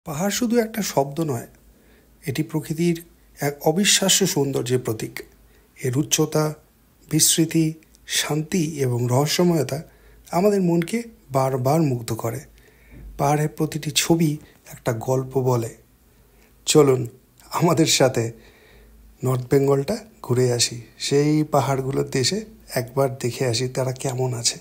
পাহাড় শুধু একটা শব্দ নয়, এটি প্রকৃতির এক অবিশ্বাস্য সৌন্দর্যের প্রতীক। এর উচ্চতা, বিস্তৃতি, শান্তি এবং রহস্যময়তা আমাদের মনকে বারবার মুগ্ধ করে। পাহাড়ের প্রতিটি ছবি একটা গল্প বলে। চলুন আমাদের সাথে নর্থ বেঙ্গলটা ঘুরে আসি, সেই পাহাড়গুলোর দেশে একবার দেখে আসি তারা কেমন আছে।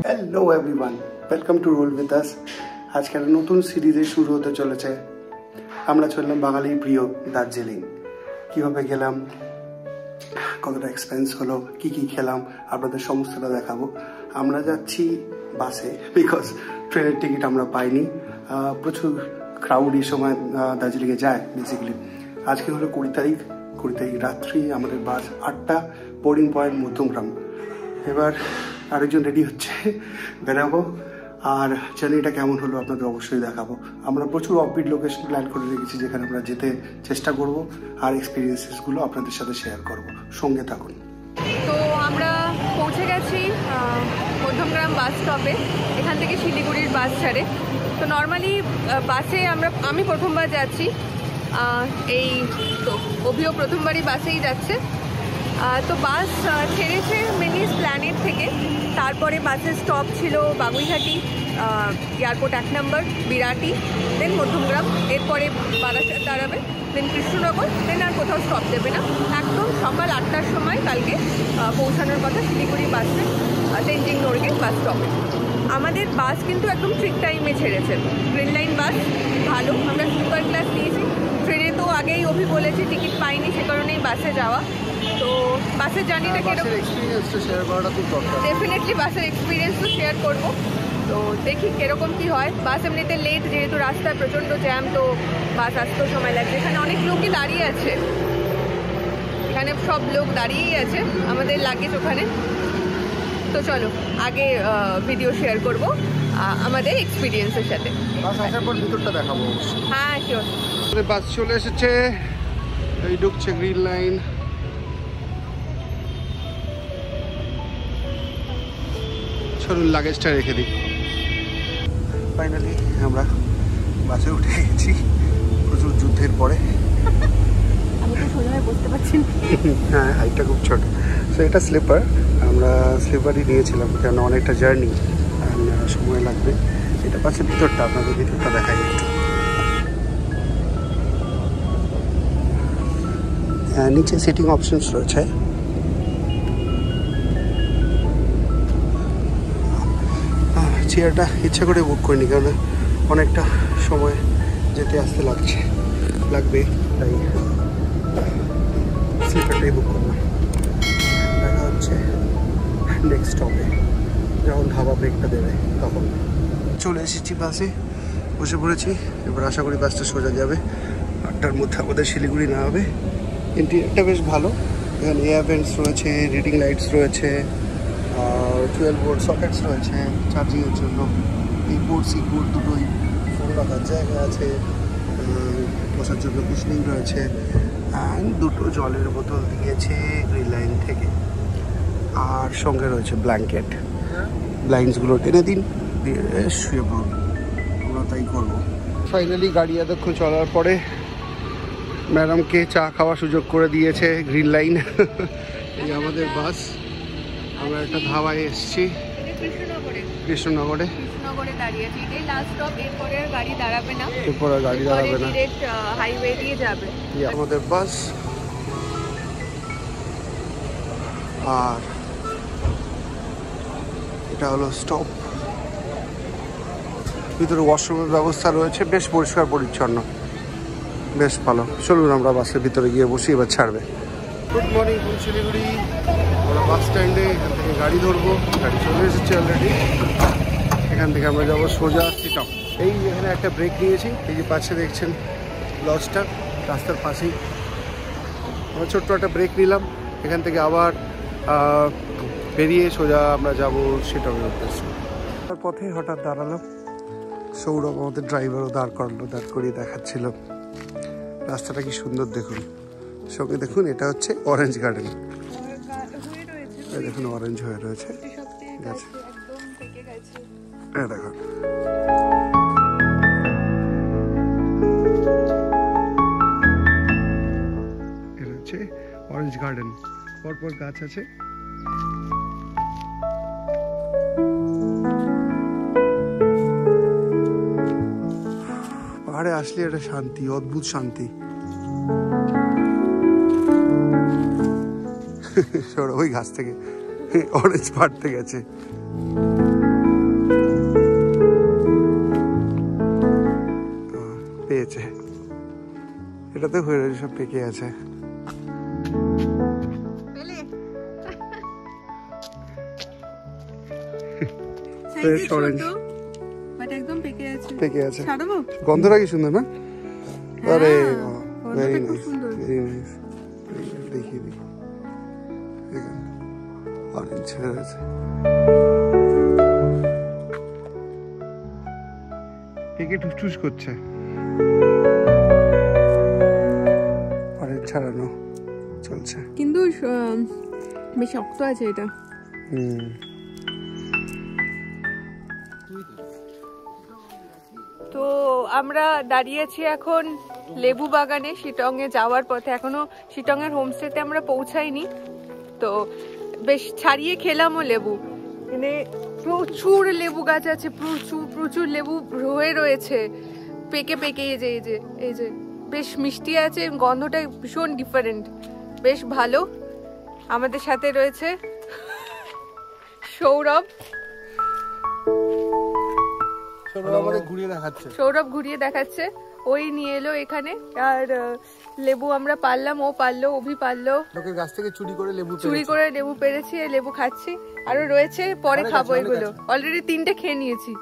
Hello everyone, welcome to roll with us. আজকে একটা নতুন সিরিজে শুরু হতে চলেছে। আমরা চললাম বাঙালির প্রিয় দার্জিলিং। কীভাবে গেলাম, কতটা এক্সপেন্স হলো, কি কি খেলাম, আপনাদের সমস্তটা দেখাবো। আমরা যাচ্ছি বাসে, বিকজ ট্রেনের টিকিট আমরা পাইনি। প্রচুর ক্রাউড এই সময় দার্জিলিংয়ে যায় বেসিক্যালি। আজকে হলো 20 তারিখ রাত্রি, আমাদের বাস 8টা, বোর্ডিং পয়েন্ট মধ্যমগ্রাম। এবার আরেকজন রেডি হচ্ছে, বেরাবো। আর জার্নিটা কেমন হলো আপনাদের অবশ্যই দেখাবো। আমরা প্রচুর অফবিট লোকেশন প্ল্যান করে রেখেছি যেখানে আমরা যেতে চেষ্টা করব, আর এক্সপিরিয়েন্সেসগুলো আপনাদের সাথে শেয়ার করব। সঙ্গে থাকুন। তো আমরা পৌঁছে গেছি মধ্যমগ্রাম বাস স্টপে। এখান থেকে শিলিগুড়ির বাস ছাড়ে। তো নর্মালি বাসে আমি প্রথমবার যাচ্ছি, এই তো অভিও প্রথমবারই বাসেই যাচ্ছে। তো বাস ছেড়েছে মিনি প্ল্যানেট থেকে। তারপরে বাসের স্টপ ছিল বাগুইহাটি, এয়ারপোর্ট 1 নম্বর, বিরাটি, দেন মধ্যমগ্রাম, এরপরে বারাসাত দাঁড়াবে, দেন কৃষ্ণনগর, দেন আর কোথাও স্টপ দেবে না। একদম সকাল 8টার সময় কালকে পৌঁছানোর কথা শিলিগুড়ি বাসে, তেনজিং নোরগে বাস স্টপে। আমাদের বাস কিন্তু একদম ঠিক টাইমে ছেড়েছে। গ্রিন লাইন বাস ভালো, আমরা স্লিপার ক্লাস নিয়েছি। ট্রেনে তো আগেই অভি বলেছে টিকিট পাইনি, সে কারণেই বাসে যাওয়া। তো বাসের জার্নিটা কিরকম, ডেফিনেটলি বাসের এক্সপিরিয়েন্স তো শেয়ার করবো। তো দেখি কিরকম কি হয়। বাস এমনিতে লেট, যেহেতু রাস্তায় প্রচণ্ড জ্যাম, তো বাস আসতেও সময় লাগছে। এখানে অনেক লোকই দাঁড়িয়ে আছে, এখানে সব লোক দাঁড়িয়েই আছে, আমাদের লাগেজ ওখানে। তো চলো আগে ভিডিও শেয়ার করবো আমাদের এক্সপিরিয়েন্সের সাথে। বাস আসার পর ভিতরটা দেখাবো। হ্যাঁ শিওর। বাস চলে এসেছে, এই ঢুকছে গ্রিন লাইন। চলুন লাগেজটা রেখে দিই। ফাইনালি আমরা বাসে উঠে গেছি প্রচুর যুদ্ধের পরে। আমি তো সোজা বুঝতে পারছি না। হ্যাঁ, হাইটটা খুব ছোট। সো এটা স্লিপার, আমরা স্লিপারই নিয়েছিলাম, কেন অনেকটা জার্নি, সময় লাগবে। এটা পাশে ভিতরটা, আপনাদের ভিতরটা দেখাই একটু। নিচে সিটিং অপশনস রয়েছে। চেয়ারটা ইচ্ছা করে বুক করিনি, কারণ অনেকটা সময় যেতে আসতে লাগবে, তাই স্লিপারটাই বুক করলাম। দেখা হচ্ছে নেক্সট স্টপে, যখন ধাবা ব্রেকটা দেবে তখন। চলে এসেছি বাসে, বসে পড়েছি। এবার আশা করি বাসটা সোজা যাবে। 8টার মধ্যে আমাদের শিলিগুড়ি না হবে। ইন্টেরিয়রটা বেশ ভালো, এখানে এয়ার ভেন্টস রয়েছে, রিডিং লাইটস রয়েছে, আর 12 ভোল্ট সকেটস রয়েছে চার্জিংয়ের জন্য। এই বোর্ড সি বোর্ড দুটোই, ফোন রাখার জায়গা আছে, বসার জন্য কুশনিং রয়েছে, অ্যান্ড 2টো জলের বোতল দিয়েছে গ্রিন লাইন থেকে। আর সঙ্গে রয়েছে ব্ল্যাঙ্কেট। ব্লাইন্ডসগুলো টেনে দিন, দিয়ে শুয়ে পড়ুন। আমরা তাই করবো। ফাইনালি গাড়ি এতক্ষণ চলার পরে ম্যাডামকে চা খাওয়ার সুযোগ করে দিয়েছে গ্রিন লাইন। এই আমাদের বাস, আমরা একটা ধাবায় এসেছি কৃষ্ণনগরে দাঁড়িয়েছি। এই লাস্ট স্টপ, এরপরে গাড়ি দাঁড়াবে না, এরপরে গাড়ি দাঁড়াবে না, ডিরেক্ট হাইওয়ে দিয়ে যাবে। আমাদের বাস। আর এটা হলো স্টপ। ভিতরে ওয়াশরুমের ব্যবস্থা রয়েছে, বেশ পরিষ্কার পরিচ্ছন্ন, বেশ ভালো। চলুন আমরা বাসের ভিতরে গিয়ে বসি, এবার ছাড়বে। Good morning from Siliguri. আমরা বাস স্ট্যান্ডে, এখান থেকে গাড়ি ধরবো। গাড়ি চলে এসেছে অলরেডি। এখান থেকে আমরা যাবো সোজা সিটপ। এই এখানে একটা ব্রেক নিয়েছি, এই যে পাশে দেখছেন লজটা, রাস্তার পাশেই। আমরা ছোট্ট একটা ব্রেক নিলাম। এখান থেকে আবার বেরিয়ে সোজা আমরা যাবো সিটপের উদ্দেশ্যে। তার পথে হঠাৎ দাঁড়ালো সৌরভ, আমাদের ড্রাইভারও দাঁড় করিয়ে দেখাচ্ছিল। রাস্তাটা কি সুন্দর দেখুন, সঙ্গে দেখুন এটা হচ্ছে অরেঞ্জ গার্ডেন। দেখুন অরেঞ্জ হয়ে রয়েছে। গাছে একদম পেকে গেছে। দেখো এটা হচ্ছে অরেঞ্জ গার্ডেন, পরপর গাছ আছে। পাহাড়ে আসলে একটা শান্তি, অদ্ভুত শান্তি। ওই গাছ থেকে অরেঞ্জ পাড়তে গেছে। পেয়েছে, এটাতে হয়ে রয়েছে, সব পেকে আছে। পেকে আছে, গন্ধটা কি সুন্দর না? আরে ভেরি নাইস, ভেরি নাইস। দেখি অরেঞ্জ হয়ে আছে। পেকে টুসটুস করছে, অরেঞ্জ ছাড়ানো চলছে, কিন্তু বেশ শক্ত আছে এটা। তো আমরা দাঁড়িয়েছি এখন লেবু বাগানে, শিটংয়ে যাওয়ার পথে। এখনো শিটংয়ের হোমস্টেতে আমরা পৌঁছাইনি, তো বেশ ছাড়িয়ে খেলামও লেবু। মানে প্রচুর লেবু গাছ আছে, প্রচুর লেবু হয়ে রয়েছে পেকে পেকে। এই যে বেশ মিষ্টি আছে, গন্ধটা ভীষণ ডিফারেন্ট, বেশ ভালো। আমাদের সাথে রয়েছে সৌরভ। সৌরভ ঘুরিয়ে দেখাচ্ছে, ওই নিয়ে এলো এখানে। আর লেবু আমরা পারলাম, ও পারলো, অভি পারলো। লোকের গাছ থেকে চুরি করে লেবু পেরেছি, লেবু খাচ্ছি। আরো রয়েছে, পরে খাবো এগুলো। অলরেডি 3টে খেয়ে নিয়েছি।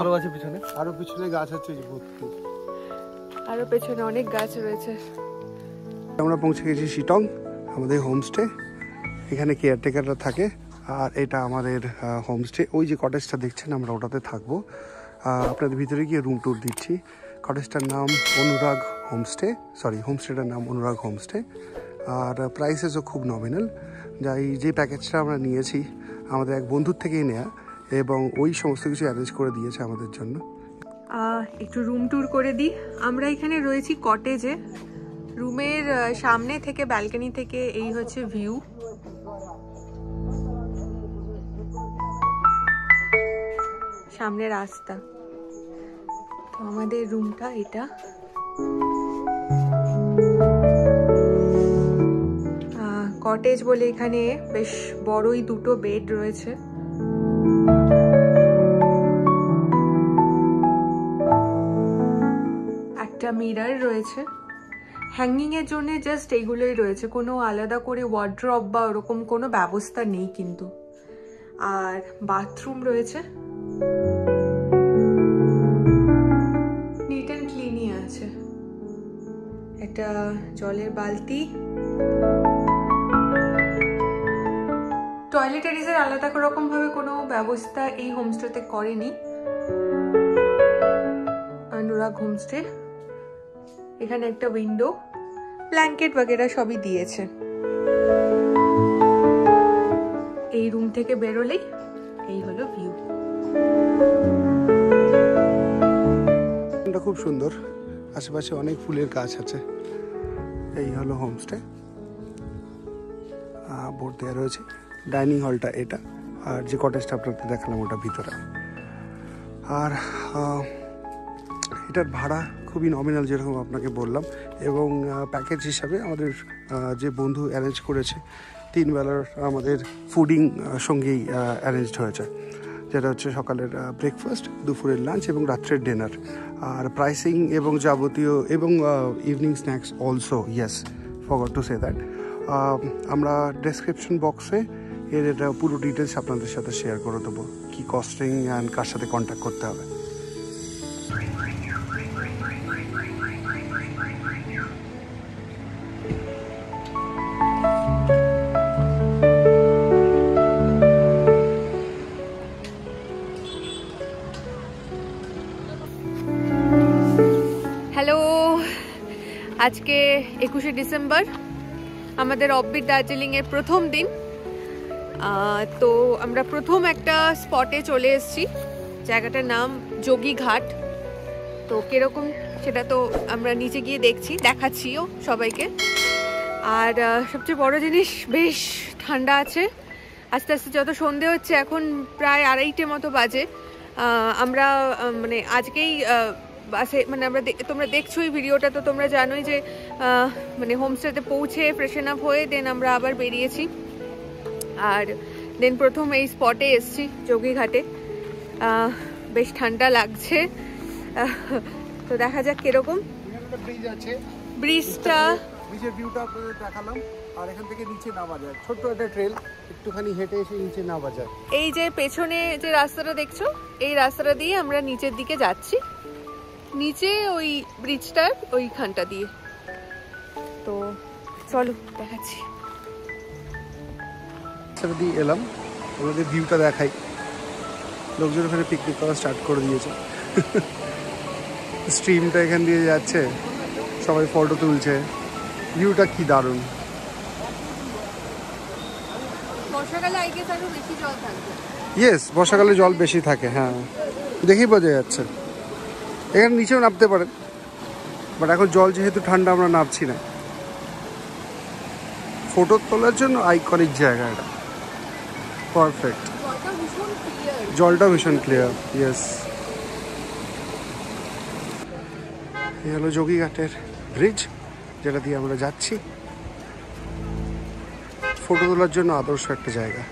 আরো আছে পিছনে, আরো পিছনে গাছ আছে, আরো পেছনে অনেক গাছ রয়েছে। আমরা পৌঁছে গেছি শিটং, আমাদের হোমস্টে। এখানে কেয়ারটেকাররা থাকে, আর এটা আমাদের হোমস্টে। ওই যে কটেজটা দেখছেন আমরা ওটাতে থাকবো। আপনাদের ভিতরে গিয়ে রুম ট্যুর দিচ্ছি। কটেজটার নাম অনুরাগ হোমস্টে, হোমস্টেটার নাম অনুরাগ হোমস্টে। আর প্রাইসেসও খুব নমিনাল। যে প্যাকেজটা আমরা নিয়েছি আমাদের এক বন্ধুর থেকেই নেওয়া, এবং ওই সমস্ত কিছু অ্যারেঞ্জ করে দিয়েছে আমাদের জন্য। একটু রুম ট্যুর করে দিই। আমরা এখানে রয়েছি কটেজে। রুমের সামনে থেকে, ব্যালকনি থেকে এই হচ্ছে ভিউ। সামনে রাস্তা। তো আমাদের রুমটা এটা। কটেজ বলে এখানে বেশ বড়ই 2টো বেড রয়েছে। একটা মিরর রয়েছে। হ্যাঙ্গিং এর জন্য জাস্ট এইগুলোই রয়েছে, কোনো আলাদা করে ওয়ার্ড্রপ বা ওরকম কোনো ব্যবস্থা নেই কিন্তু। আর বাথরুম রয়েছে, নিট অ্যান্ড ক্লিনই আছে। একটা জলের বালতি। টয়লেটারিজের আলাদা রকম ভাবে কোনো ব্যবস্থা এই হোমস্টেতে করেনি অনুরাগ হোমস্টে। এখানে একটা উইন্ডো, ব্ল্যাঙ্কেট বাগেরা সবই দিয়েছে। এই রুম থেকে বেরোলেই এই হলো ভিউ। এটা খুব সুন্দর, আশেপাশে অনেক ফুলের গাছ আছে। এই হলো হোমস্টে, বোর্ড দেওয়া রয়েছে। ডাইনিং হলটা এটা, আর যে কটেজটা আপনাদের দেখালাম ওটা ভিতরে। আর এটার ভাড়া খুবই নমিনাল, যেরকম আপনাকে বললাম। এবং প্যাকেজ হিসাবে আমাদের যে বন্ধু অ্যারেঞ্জ করেছে, 3 বেলার আমাদের ফুডিং সঙ্গেই অ্যারেঞ্জড হয়েছে, যেটা হচ্ছে সকালের ব্রেকফাস্ট, দুপুরের লাঞ্চ এবং রাত্রের ডিনার। আর প্রাইসিং এবং যাবতীয় এবং evening snacks also, yes, forgot to say that. আমরা ডেসক্রিপশন বক্সে এর পুরো ডিটেলস আপনাদের সাথে শেয়ার করে দেবো, কী কস্টিং অ্যান্ড কার সাথে কন্ট্যাক্ট করতে হবে। হ্যালো, আজকে 21শে ডিসেম্বর, আমাদের অফবিট দার্জিলিংয়ের প্রথম দিন। তো আমরা প্রথম একটা স্পটে চলে এসেছি, জায়গাটার নাম যোগী ঘাট। তো কিরকম সেটা তো আমরা নিচে গিয়ে দেখাচ্ছিও সবাইকে। আর সবচেয়ে বড় জিনিস, বেশ ঠান্ডা আছে। আস্তে আস্তে যত সন্ধে হচ্ছে, এখন প্রায় 2:30টে মতো বাজে, আমরা মানে আজকেই বাসে মানে তোমরা দেখছোই ভিডিওটা, তো তোমরা জানোই যে মানে হোমস্টেতে পৌঁছে ফ্রেশন আপ হয়ে দেন আমরা আবার বেরিয়েছি। আর দেন প্রথম এই স্পটে এসছি যোগী ঘাটে। বেশ ঠান্ডা লাগছে, তো দেখা যাক কিরকম। ব্রিজ আছে, ব্রিজটা ব্রিজের ভিউটা আপনাদের দেখালাম। আর এখান থেকে নিচে নামা যায়, ছোট্ট একটা ট্রেল, একটুখানি হেঁটে এসে নিচে নামা যায়। এই যে পেছনে যে রাস্তাটা দেখছো, এই রাস্তাটা দিয়ে আমরা নিচের দিকে যাচ্ছি, নিচে ওই ব্রিজটার ওইখানটা দিয়ে। তো চলো দেখাচ্ছি। রাস্তাটা দিয়ে এলাম, আমাদের ভিউটা দেখাই। লোকজন ওখানে পিকনিক করা স্টার্ট করে দিয়েছে। স্ট্রিমটা এখান দিয়ে যাচ্ছে, সবাই ফটো তুলছে। ভিউটা কি দারুণ। বর্ষাকালে আই গেস আরো বেশি জল থাকবে। ইয়েস, বর্ষাকালে জল বেশি থাকে, হ্যাঁ দেখেই বোঝা যাচ্ছে। এখানে নিচেও নামতে পারেন, বাট এখন জল যেহেতু ঠান্ডা আমরা নামছি না। ফটো তোলার জন্য আইকনিক জায়গা এটা, পারফেক্ট। জলটা ভীষণ ক্লিয়ার, ইয়েস। এই হলো যোগী ঘাটের ব্রিজ, যেটা দিয়ে আমরা যাচ্ছি। ফটো তোলার জন্য আদর্শ একটা জায়গা।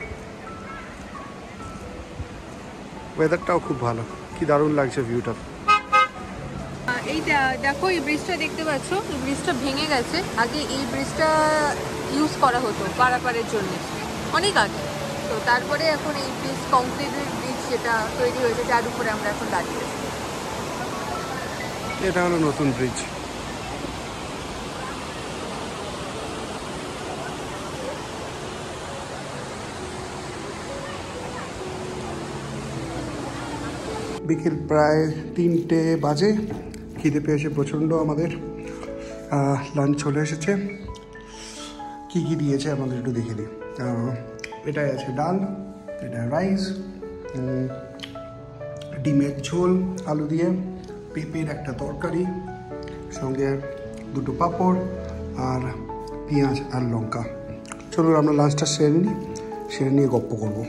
ওয়েদারটাও খুব ভালো, কি দারুণ লাগছে ভিউটা। এইটা দেখো, এই ব্রিজটা দেখতে পাচ্ছ, এই ব্রিজটা ভেঙে গেছে। আগে এই ব্রিজটা ইউজ করা হতো পারাপারের জন্য অনেক আগে। তো তারপরে এখন এই ব্রিজ, কংক্রিটের ব্রিজ যেটা তৈরি হয়েছে, যার উপরে আমরা এখন দাঁড়িয়ে আছি। এটা হলো নতুন ব্রিজ। বিকেল প্রায় 3টে বাজে, খিদে পেয়েছে প্রচণ্ড আমাদের। লাঞ্চ চলে এসেছে। কি কি দিয়েছে আমাদের একটু দেখে দিই। এটাই আছে ডাল, এটা রাইস, ডিমের ঝোল আলু দিয়ে, পেঁপের একটা তরকারি, সঙ্গে 2টো পাঁপড় আর পেঁয়াজ আর লঙ্কা। চলুন আমরা লাঞ্চটা সেরে নিই, সেরে নিয়ে গপ্প করবো।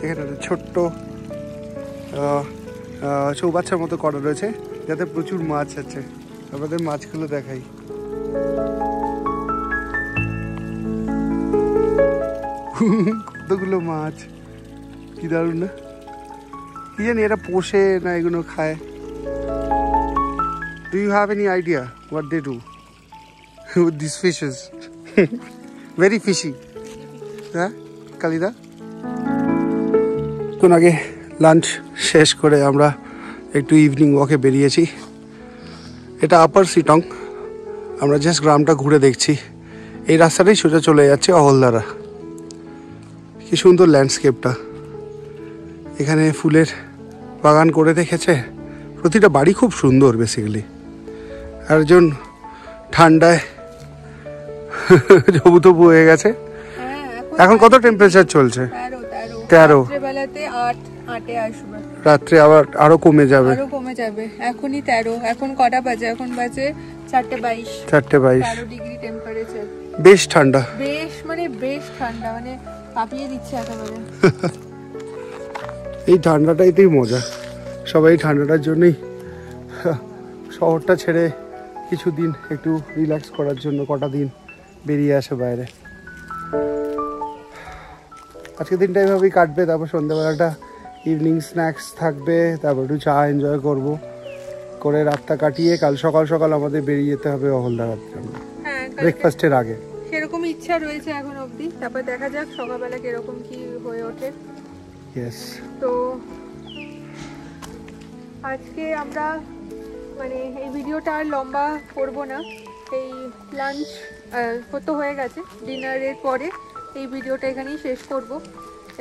এখানে একটা ছোট্ট চৌবাচ্চার মতো করা রয়েছে, যাতে প্রচুর মাছ আছে। আমাদের মাছগুলো দেখাই। কতগুলো মাছ, কি দারুণ না? কি জানি এরা পোষে না এগুলো খায়। Do you have any idea what they do with these fishes? Very fishy. হ্যাঁ কালিদা? কোন আগে লাঞ্চ শেষ করে আমরা একটু ইভিনিং ওয়াকে বেরিয়েছি। এটা আপার সিটং। আমরা জাস্ট গ্রামটা ঘুরে দেখছি। এই রাস্তাটাই সোজা চলে যাচ্ছে অহলদারা। কি সুন্দর ল্যান্ডস্কেপটা। এখানে ফুলের বাগান করে রেখেছে। প্রতিটা বাড়ি খুব সুন্দর বেসিক্যালি। একজন ঠান্ডায় জবুতবু হয়ে গেছে। এখন কত টেম্পারেচার চলছে? 13। রাত্রে আবার আরো কমে যাবে। এখনই 13। এখন কটা বাজে? এখন বাজে 4:22। 4:22 ডিগ্রি টেম্পারেচার। বেশ ঠান্ডা, বেশ ঠান্ডা, মানে কাঁপিয়ে দিচ্ছে একেবারে। এই ঠান্ডাটাইতেই মজা। সবাই ঠান্ডাটার জন্যই শহরটা ছেড়ে কিছুদিন একটু রিল্যাক্স করার জন্য কটা দিন বেরিয়ে আসে বাইরে। আজকে দিনটা এইভাবেই কাটবে। তারপর সন্ধ্যাবেলাটা ইভিনিং স্ন্যাক্স থাকবে, তারপর একটু চা এনজয় করে রাতটা কাটিয়ে কাল সকাল সকাল আমাদের বেরিয়ে যেতে হবে অহলদারার জন্য ব্রেকফাস্টের আগে। সেরকম ইচ্ছা রয়েছে এখন অবধি, তারপর দেখা যাক সকালবেলা কিরকম কি হয়ে ওঠে। তো আজকে আমরা মানে এই ভিডিওটা আর লম্বা করব না। এই লাঞ্চ তো হয়ে গেছে, ডিনারের পরে এই ভিডিওটা এখানেই শেষ করব।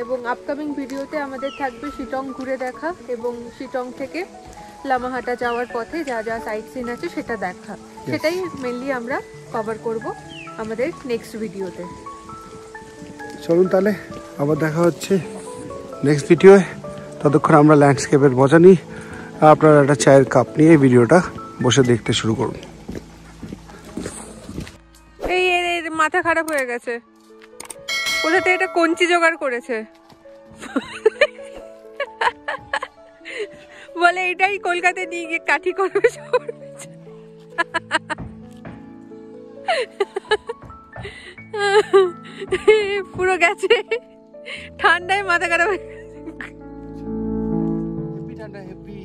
এবং আপকামিং ভিডিওতে আমাদের থাকবে শিটং ঘুরে দেখা এবং শিটং থেকে লামাহাটা যাওয়ার পথে যা যা সাইট সিন আছে সেটা দেখা। সেটাই মেনলি আমরা কভার করব আমাদের নেক্সট ভিডিওতে। চলুন তাহলে আবার দেখা হচ্ছে নেক্সট ভিডিওয়ে। ততক্ষণ আমরা ল্যান্ডস্কেপের মজা নিই। আপনারা একটা চায়ের কাপ নিয়ে এই ভিডিওটা বসে দেখতে শুরু করুন। এই মাথা খারাপ হয়ে গেছে, কোথা থেকে এটা কঞ্চি জোগাড় করেছে, বলে এটাই কলকাতায় নিয়ে গিয়ে কাঠি করবে। পুরো গেছে, ঠান্ডায় মাথা খারাপ হয়ে গেছে। হেভি ঠান্ডা, হেভি।